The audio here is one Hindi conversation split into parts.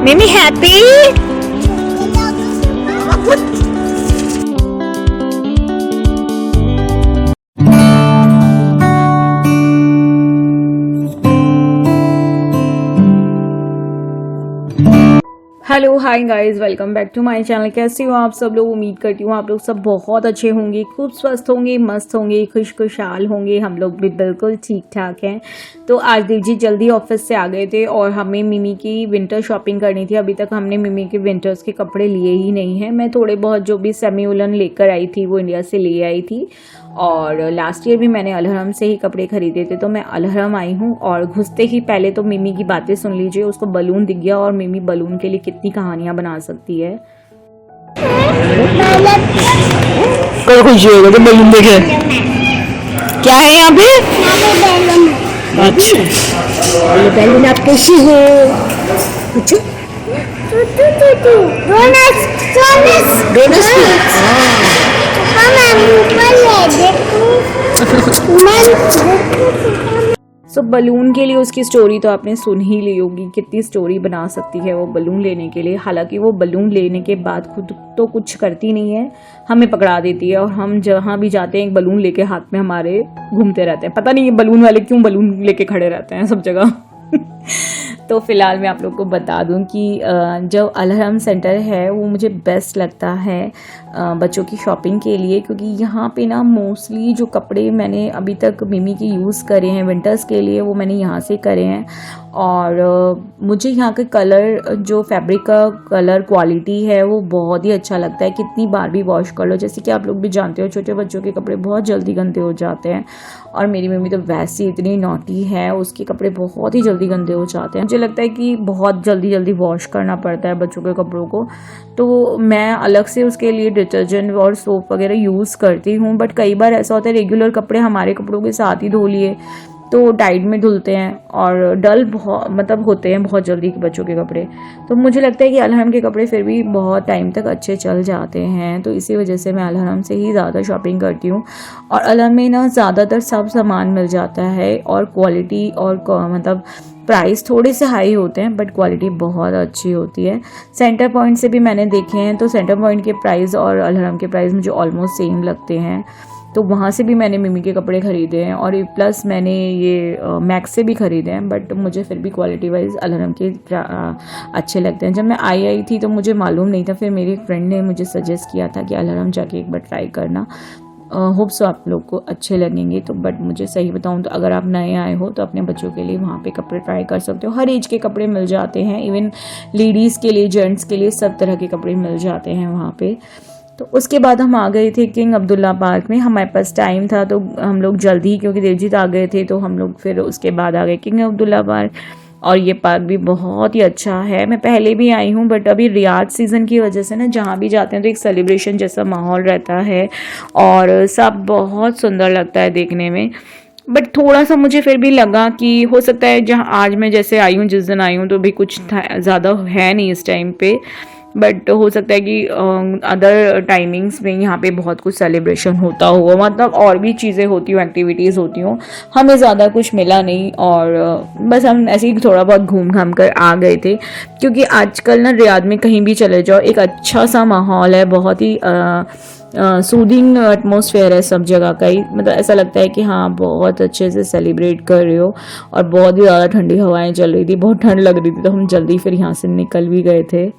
Mimi happy? Hello hi guys, welcome back to my channel. कैसे हो आप सब लोग? उम्मीद करती हूँ आप लोग सब बहुत अच्छे होंगे, खूब स्वस्थ होंगे, मस्त होंगे, खुशखुशहाल होंगे। हम लोग भी बिल्कुल ठीक ठाक हैं। तो आज देव जी जल्दी ऑफिस से आ गए थे और हमें मिमी की विंटर शॉपिंग करनी थी। अभी तक हमने मिमी के विंटर्स के कपड़े लिए ही नहीं हैं। मैं थोड़े बहुत जो भी सेमी उलन लेकर आई थी वो इंडिया से ले आई थी, और लास्ट ईयर भी मैंने अलहरम से ही कपड़े खरीदे थे। तो मैं अलहरम आई हूँ और घुसते ही पहले तो मिमी की बातें सुन लीजिए। उसको बलून दिख गया और मिमी बलून के लिए कितनी कहानियां बना सकती है। कल खुशी होगा तो बलून देखे। क्या है यहाँ पे? अच्छा, ये बैलून आप कैसी हो? पूछो। डोनट्स। सो बलून के लिए उसकी स्टोरी तो आपने सुन ही ली होगी, कितनी स्टोरी बना सकती है वो बलून लेने के लिए। हालांकि वो बलून लेने के बाद खुद तो कुछ करती नहीं है, हमें पकड़ा देती है और हम जहाँ भी जाते हैं एक बलून लेके हाथ में हमारे घूमते रहते हैं। पता नहीं ये बलून वाले क्यों बलून लेके खड़े रहते हैं सब जगह। तो फिलहाल मैं आप लोग को बता दूं कि जो अलहरम सेंटर है वो मुझे बेस्ट लगता है बच्चों की शॉपिंग के लिए, क्योंकि यहाँ पे ना मोस्टली जो कपड़े मैंने अभी तक मिमी के यूज़ करे हैं विंटर्स के लिए वो मैंने यहाँ से करे हैं। और मुझे यहाँ के कलर, जो फैब्रिक का कलर क्वालिटी है वो बहुत ही अच्छा लगता है। कितनी बार भी वॉश कर लो, जैसे कि आप लोग भी जानते हो छोटे बच्चों के कपड़े बहुत जल्दी गंदे हो जाते हैं, और मेरी मम्मी तो वैसे ही इतनी नॉटी है, उसके कपड़े बहुत ही जल्दी गंदे हो जाते हैं। मुझे लगता है कि बहुत जल्दी जल्दी वॉश करना पड़ता है बच्चों के कपड़ों को, तो मैं अलग से उसके लिए डिटर्जेंट और सोप वगैरह यूज़ करती हूँ। बट कई बार ऐसा होता है रेगुलर कपड़े हमारे कपड़ों के साथ ही धो लिए तो टाइड में धुलते हैं और डल बहुत मतलब होते हैं बहुत जल्दी बच्चों के कपड़े। तो मुझे लगता है कि अलहरम के कपड़े फिर भी बहुत टाइम तक अच्छे चल जाते हैं, तो इसी वजह से मैं अलहरम से ही ज़्यादा शॉपिंग करती हूँ। और अलहरम में ना ज़्यादातर सब सामान मिल जाता है और क्वालिटी और मतलब प्राइस थोड़े से हाई होते हैं बट क्वालिटी बहुत अच्छी होती है। सेंटर पॉइंट से भी मैंने देखे हैं तो सेंटर पॉइंट के प्राइस और अलहरम के प्राइस मुझे ऑलमोस्ट सेम लगते हैं, तो वहाँ से भी मैंने मिमी के कपड़े ख़रीदे हैं। और प्लस मैंने ये मैक्स से भी ख़रीदे हैं, बट मुझे फिर भी क्वालिटी वाइज अलहरम के अच्छे लगते हैं। जब मैं आई थी तो मुझे मालूम नहीं था, फिर मेरी एक फ्रेंड ने मुझे सजेस्ट किया था कि अलहरम जाके एक बार ट्राई करना, होप सो आप लोग को अच्छे लगेंगे। तो बट मुझे सही बताऊं तो अगर आप नए आए हो तो अपने बच्चों के लिए वहाँ पे कपड़े ट्राई कर सकते हो। हर एज के कपड़े मिल जाते हैं, इवन लेडीज़ के लिए, जेंट्स के लिए, सब तरह के कपड़े मिल जाते हैं वहाँ पे। तो उसके बाद हम आ गए थे किंग अब्दुल्ला पार्क में। हमारे पास टाइम था तो हम लोग जल्दी, क्योंकि देवजीत आ गए थे, तो हम लोग फिर उसके बाद आ गए किंग अब्दुल्ला पार्क। और ये पार्क भी बहुत ही अच्छा है। मैं पहले भी आई हूँ बट अभी रियाज सीज़न की वजह से ना जहाँ भी जाते हैं तो एक सेलिब्रेशन जैसा माहौल रहता है और सब बहुत सुंदर लगता है देखने में। बट थोड़ा सा मुझे फिर भी लगा कि हो सकता है जहाँ आज मैं जैसे आई हूँ, जिस दिन आई हूँ तो भी कुछ ज़्यादा है नहीं इस टाइम पे, बट हो सकता है कि अदर टाइमिंग्स में यहाँ पे बहुत कुछ सेलिब्रेशन होता हो, मतलब और भी चीज़ें होती हो, एक्टिविटीज़ होती हो। हमें ज़्यादा कुछ मिला नहीं और बस हम ऐसे ही थोड़ा बहुत घूम घाम कर आ गए थे, क्योंकि आजकल ना रियाद में कहीं भी चले जाओ एक अच्छा सा माहौल है, बहुत ही सूदिंग एटमॉस्फेयर है सब जगह का ही। मतलब ऐसा लगता है कि हाँ बहुत अच्छे से सेलिब्रेट कर रहे हो। और बहुत ही ज़्यादा ठंडी हवाएं चल रही थी, बहुत ठंड लग रही थी, तो हम जल्दी फिर यहाँ से निकल भी गए थे।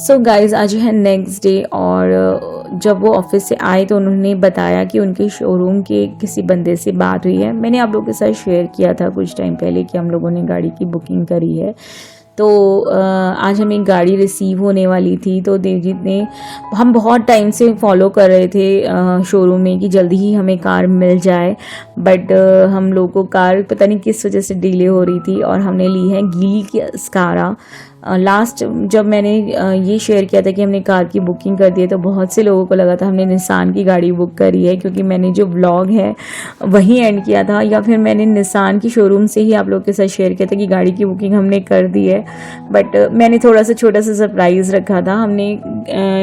सो गाइज आज है नेक्स्ट डे और जब वो ऑफिस से आए तो उन्होंने बताया कि उनके शोरूम के किसी बंदे से बात हुई है। मैंने आप लोगों के साथ शेयर किया था कुछ टाइम पहले कि हम लोगों ने गाड़ी की बुकिंग करी है। तो आज हमें गाड़ी रिसीव होने वाली थी। तो देवजीत ने, हम बहुत टाइम से फॉलो कर रहे थे शोरूम में कि जल्दी ही हमें कार मिल जाए, बट हम लोग को कार पता नहीं किस वजह से डिले हो रही थी और हमने ली है गीली की स्कारा। लास्ट जब मैंने ये शेयर किया था कि हमने कार की बुकिंग कर दी है तो बहुत से लोगों को लगा था हमने निसान की गाड़ी बुक करी है, क्योंकि मैंने जो व्लॉग है वही एंड किया था, या फिर मैंने निसान की शोरूम से ही आप लोगों के साथ शेयर किया था कि गाड़ी की बुकिंग हमने कर दी है। बट मैंने थोड़ा सा छोटा सा सरप्राइज़ रखा था। हमने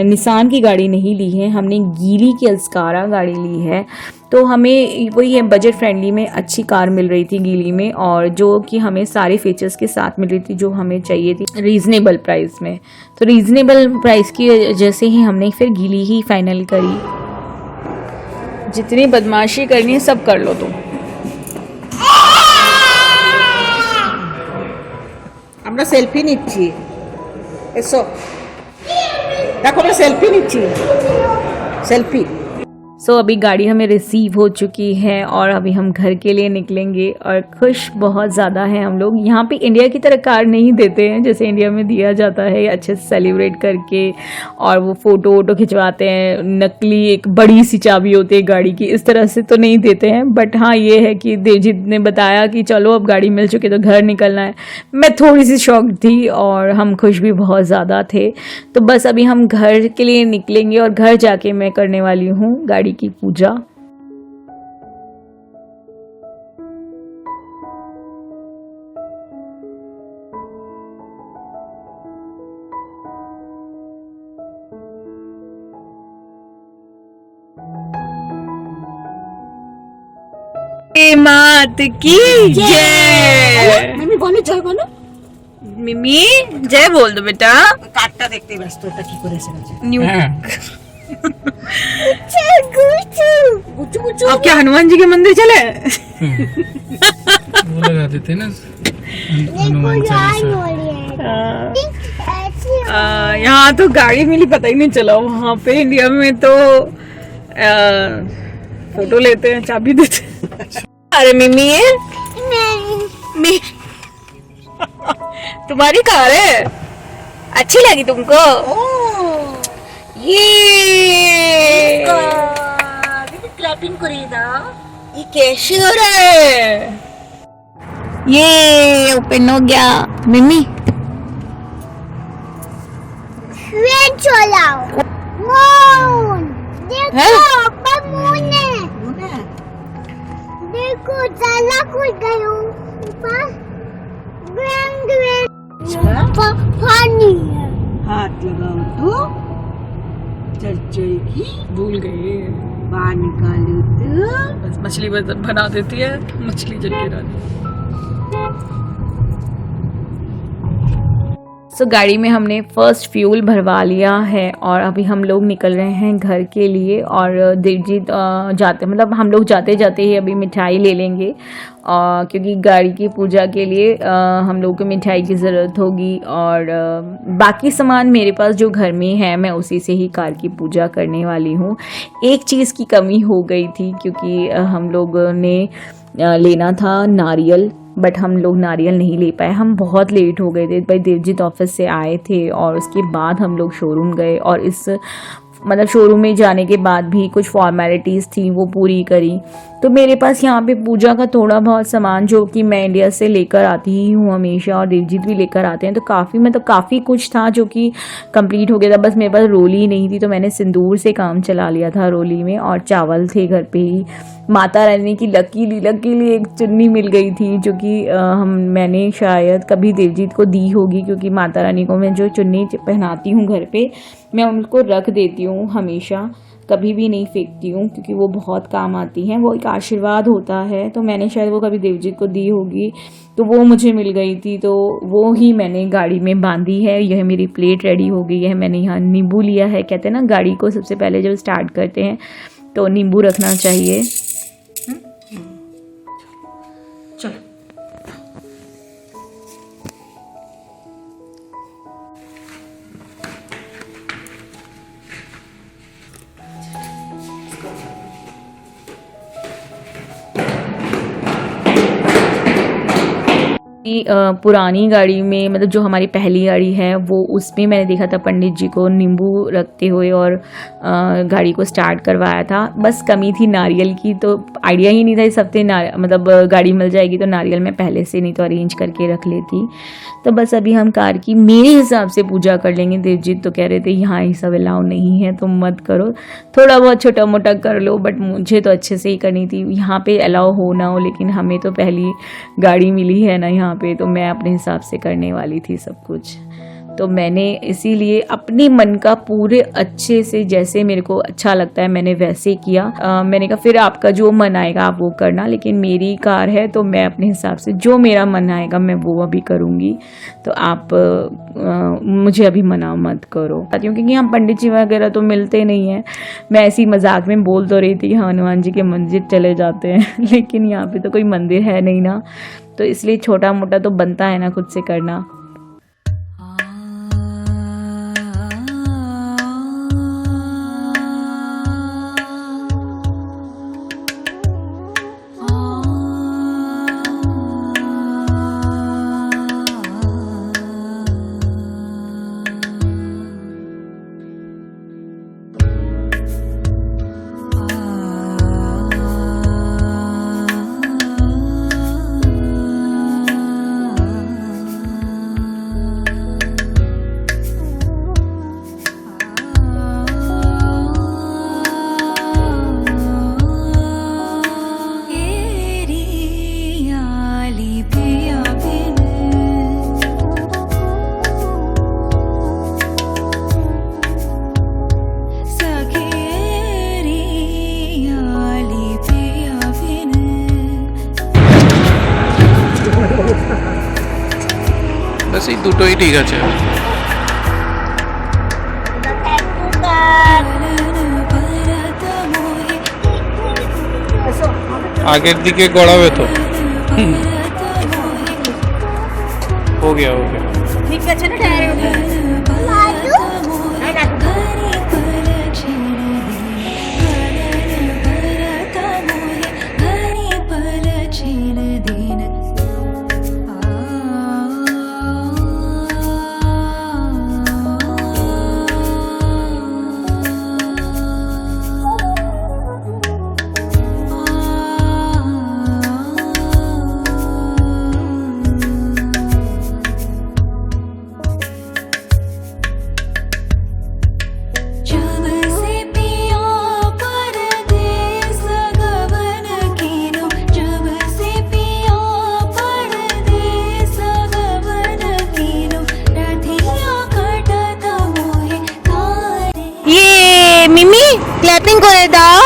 निसान की गाड़ी नहीं ली है, हमने गीली की अस्कारा गाड़ी ली है। तो हमें वही है, बजट फ्रेंडली में अच्छी कार मिल रही थी गीली में, और जो कि हमें सारे फीचर्स के साथ मिल रही थी जो हमें चाहिए थी रीज़नेबल प्राइस में। तो रीज़नेबल प्राइस की वजह से ही हमने फिर गीली ही फाइनल करी। जितनी बदमाशी करनी है सब कर लो तुम। আমরা সেলফি নিচ্ছি, এসো দেখো আমরা সেলফি নিচ্ছি, সেলফি। सो अभी गाड़ी हमें रिसीव हो चुकी है और अभी हम घर के लिए निकलेंगे और खुश बहुत ज़्यादा हैं हम लोग। यहाँ पे इंडिया की तरह कार नहीं देते हैं जैसे इंडिया में दिया जाता है अच्छे से सेलिब्रेट करके, और वो फ़ोटो वोटो खिंचवाते हैं, नकली एक बड़ी सी चाबी होती है गाड़ी की, इस तरह से तो नहीं देते हैं। बट हाँ ये है कि देवजीत ने बताया कि चलो अब गाड़ी मिल चुकी तो घर निकलना है। मैं थोड़ी सी शॉक थी और हम खुश भी बहुत ज़्यादा थे। तो बस अभी हम घर के लिए निकलेंगे और घर जाके मैं करने वाली हूँ गाड़ी की पूजा। मात की जय। মিমি বলো জয় বলো। मिमी जय बोल दो बेटा। কার্ডটা দেখতে ব্যস্ত, ওটা কি করেছে न्यू গুচু গুচু। अब क्या हनुमान जी के मंदिर चले? वो लगा देते ना हनुमान चालीसा। यहाँ तो गाड़ी मिली पता ही नहीं चला। वहाँ पे इंडिया में तो फोटो लेते हैं, चाबी देते हैं। अरे मिमी तुम्हारी कार है, अच्छी लगी तुमको? ये ক্ল্যাপিং করি দাও। ये कैसे हो रहा है? ये ओपन हो गया मिमी। ट्रेन चलाओ। मून देखो ऊपर मून है। देखो चला कोई गयो ऊपर ग्रैंड पानी है। हाथ लगाओ तो चल जाएगी। भूल गई, बाहर निकालो तो बस मछली बना देती है, मछली जल के रानी। सो गाड़ी में हमने फर्स्ट फ्यूल भरवा लिया है और अभी हम लोग निकल रहे हैं घर के लिए। और देवजीत जाते, मतलब हम लोग जाते जाते ही अभी मिठाई ले लेंगे, क्योंकि गाड़ी की पूजा के लिए हम लोग को मिठाई की ज़रूरत होगी। और बाकी सामान मेरे पास जो घर में है मैं उसी से ही कार की पूजा करने वाली हूँ। एक चीज़ की कमी हो गई थी, क्योंकि हम लोगों ने लेना था नारियल, बट हम लोग नारियल नहीं ले पाए। हम बहुत लेट हो गए थे भाई, देवजीत ऑफिस से आए थे और उसके बाद हम लोग शोरूम गए, और इस मतलब शोरूम में जाने के बाद भी कुछ फॉर्मेलिटीज़ थी वो पूरी करी। तो मेरे पास यहाँ पे पूजा का थोड़ा बहुत सामान जो कि मैं इंडिया से लेकर आती ही हूँ हमेशा, और देवजीत भी लेकर आते हैं, तो काफ़ी कुछ था जो कि कंप्लीट हो गया था। बस मेरे पास रोली नहीं थी तो मैंने सिंदूर से काम चला लिया था रोली में, और चावल थे घर पे ही। माता रानी की लकीली एक चुन्नी मिल गई थी जो कि मैंने शायद कभी देवजीत को दी होगी, क्योंकि माता रानी को मैं जो चुन्नी पहनाती हूँ घर पे मैं उनको रख देती हूँ हमेशा, कभी भी नहीं फेंकती हूँ, क्योंकि वो बहुत काम आती हैं, वो एक आशीर्वाद होता है। तो मैंने शायद वो कभी देवजीत को दी होगी, तो वो मुझे मिल गई थी, तो वो ही मैंने गाड़ी में बांधी है। यह मेरी प्लेट रेडी हो गई है। मैंने यहाँ नींबू लिया है, कहते हैं ना गाड़ी को सबसे पहले जब स्टार्ट करते हैं तो नींबू रखना चाहिए। चलो पुरानी गाड़ी में, मतलब जो हमारी पहली गाड़ी है वो, उसमें मैंने देखा था पंडित जी को नींबू रखते हुए और गाड़ी को स्टार्ट करवाया था। बस कमी थी नारियल की, तो आइडिया ही नहीं था इस हफ्ते मतलब गाड़ी मिल जाएगी, तो नारियल मैं पहले से नहीं तो अरेंज करके रख लेती। तो बस अभी हम कार की मेरे हिसाब से पूजा कर लेंगे। देवजीत तो कह रहे थे यहाँ ये सब अलाउ नहीं है, तुम मत करो, थोड़ा बहुत छोटा मोटा कर लो, बट मुझे तो अच्छे से ही करनी थी। यहाँ पे अलाउ हो ना हो, लेकिन हमें तो पहली गाड़ी मिली है ना यहाँ पे, तो मैं अपने हिसाब से करने वाली थी सब कुछ। तो मैंने इसीलिए अपने मन का पूरे अच्छे से, जैसे मेरे को अच्छा लगता है मैंने वैसे किया। मैंने कहा फिर आपका जो मन आएगा आप वो करना, लेकिन मेरी कार है तो मैं अपने हिसाब से जो मेरा मन आएगा मैं वो अभी करूँगी। तो आप मुझे अभी मना मत करो, क्योंकि यहाँ पंडित जी वगैरह तो मिलते नहीं हैं। मैं ऐसी मजाक में बोल तो रही थी कि हनुमान जी के मंदिर चले जाते हैं, लेकिन यहाँ पे तो कोई मंदिर है नहीं ना, तो इसलिए छोटा मोटा तो बनता है ना खुद से करना। बस এই দুটোই ঠিক আছে। আগের দিকে গড়াবে তো। हो गया हो गया। ঠিক আছে না টায়ার মিমি ক্ল্যাপিং করে দাও।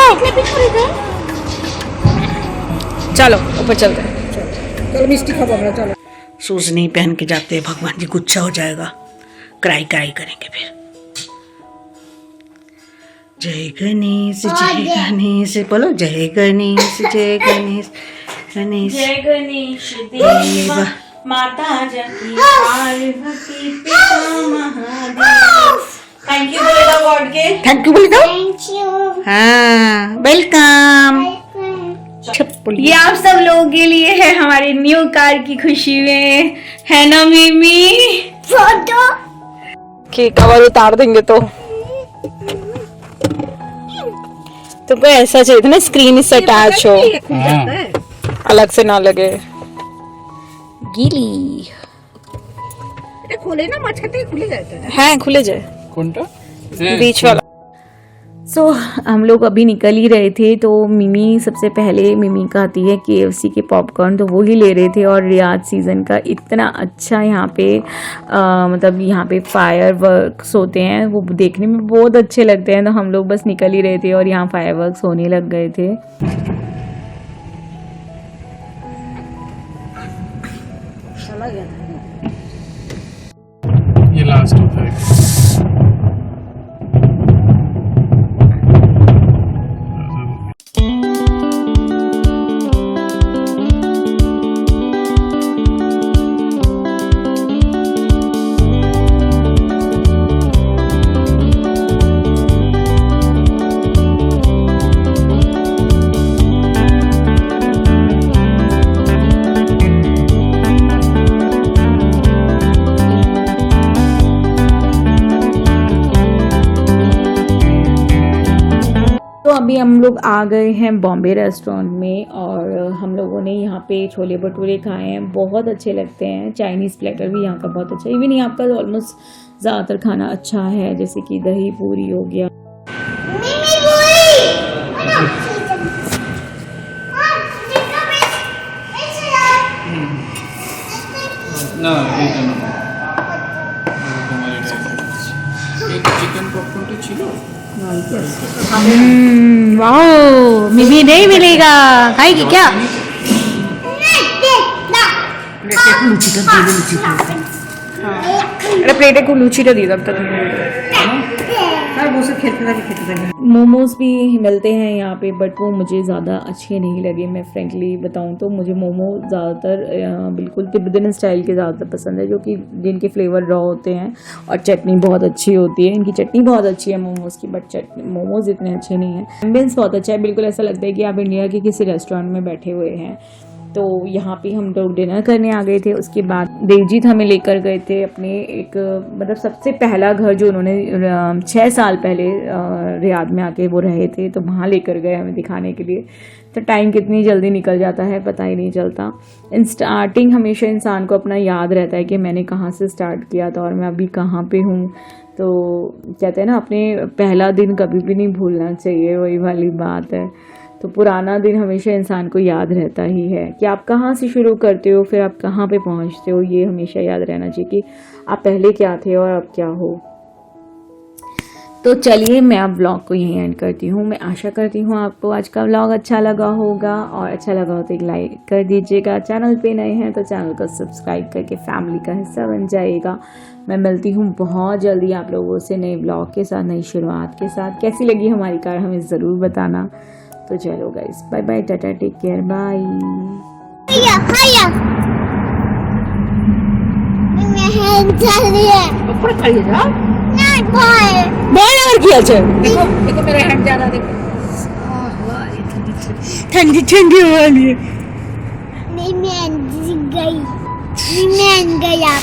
चलो ऊपर चलते हैं। चलो मिष्टी खाओ हमरा, चलो। शूज नहीं पहन के जाते हैं, भगवान जी गुस्सा हो जाएगा, क्राई क्राई करेंगे फिर। जय गणेश बोलो, जय गणेश जय गणेश गणेश जय गणेश देवा माता जकी पार्वती पिता महादेव। थैंक यू बोले दो गॉड के। थैंक यू बोल दो। Thank you. हाँ वेलकम। ये आप सब लोगों के लिए है हमारे न्यू कार की खुशी में, है ना मिमी? Photo. कि कवर उतार देंगे तो तुमको ऐसा चाहिए था ना, स्क्रीन इससे अटैच हो, अलग से ना लगे। गीली खोले ना मचकते खुले जाते हैं। हाँ खुले जाए কোনটা? बीच वाला। सो हम लोग अभी निकल ही रहे थे, तो मिमी सबसे पहले मिमी खाती है KFC के पॉपकॉर्न, तो वो ही ले रहे थे। और रियाज सीज़न का इतना अच्छा यहाँ पे मतलब यहाँ पे फायर वर्क्स होते हैं, वो देखने में बहुत अच्छे लगते हैं। तो हम लोग बस निकल ही रहे थे और यहाँ फायर वर्क्स होने लग गए थे। ये लास्ट होता है। अभी हम लोग आ गए हैं बॉम्बे रेस्टोरेंट में और हम लोगों ने यहाँ पे छोले भटूरे खाए हैं, बहुत अच्छे लगते हैं। चाइनीज़ प्लेटर भी यहाँ का बहुत अच्छा, इवन यहाँ का ऑलमोस्ट ज़्यादातर खाना अच्छा है, जैसे कि दही पूरी हो गया। না এটা না एक चिकन पॉपकॉर्न तो ছিল वाओ मिमी नहीं मिलेगा, खाएगी क्या? अरे प्लेटे को लूचीटा दी तब तक। मोमोज भी मिलते हैं यहाँ पे, बट वो मुझे ज़्यादा अच्छे नहीं लगे। मैं फ्रेंकली बताऊँ तो मुझे मोमो ज़्यादातर बिल्कुल तिब्बतन स्टाइल के ज़्यादातर पसंद है, जो कि जिनके फ्लेवर रॉ होते हैं और चटनी बहुत अच्छी होती है। इनकी चटनी बहुत अच्छी है मोमोज़ की, बट मोमोज़ इतने अच्छे नहीं हैं। एम्बियंस बहुत अच्छा है, बिल्कुल ऐसा लगता है कि आप इंडिया के किसी रेस्टोरेंट में बैठे हुए हैं। तो यहाँ पे हम लोग डिनर करने आ गए थे। उसके बाद देवजीत हमें लेकर गए थे अपने एक मतलब सबसे पहला घर जो उन्होंने 6 साल पहले रियाद में आके वो रहे थे, तो वहाँ लेकर गए हमें दिखाने के लिए। तो टाइम कितनी जल्दी निकल जाता है पता ही नहीं चलता। इन स्टार्टिंग हमेशा इंसान को अपना याद रहता है कि मैंने कहाँ से स्टार्ट किया था और मैं अभी कहाँ पे हूँ। तो कहते हैं ना, अपने पहला दिन कभी भी नहीं भूलना चाहिए, वही वाली बात है। तो पुराना दिन हमेशा इंसान को याद रहता ही है कि आप कहाँ से शुरू करते हो, फिर आप कहाँ पे पहुँचते हो। ये हमेशा याद रहना चाहिए कि आप पहले क्या थे और अब क्या हो। तो चलिए मैं अब व्लॉग को यहीं एंड करती हूँ। मैं आशा करती हूँ आपको आज का व्लॉग अच्छा लगा होगा, और अच्छा लगा हो तो एक लाइक कर दीजिएगा। चैनल पे नए हैं तो चैनल को सब्सक्राइब करके फैमिली का हिस्सा बन जाइएगा। मैं मिलती हूँ बहुत जल्दी आप लोगों से नए व्लॉग के साथ, नई शुरुआत के साथ। कैसी लगी हमारी कार हमें ज़रूर बताना। तो चलो guys, bye bye, tata, take care, bye. ऊपर खाइए जा। नहीं भाई, बॉल और किया छे। देखो देखो मेरा हैंड ज़्यादा देखो। ठंडी ठंडी हवा लिए। मैं गया।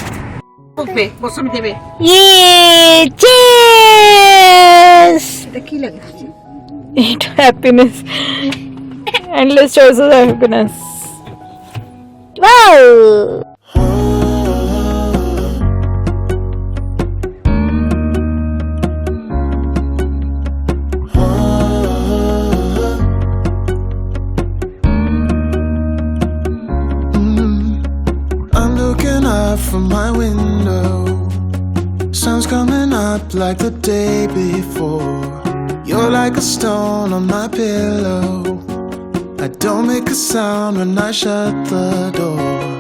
पे मौसम देवे ये चीज এটা কি লাগে? It happiness, endless choices of happiness. Wow I'm looking out from my window. Sun's coming up like the day before. You're like a stone on my pillow. I don't make a sound when I shut the door.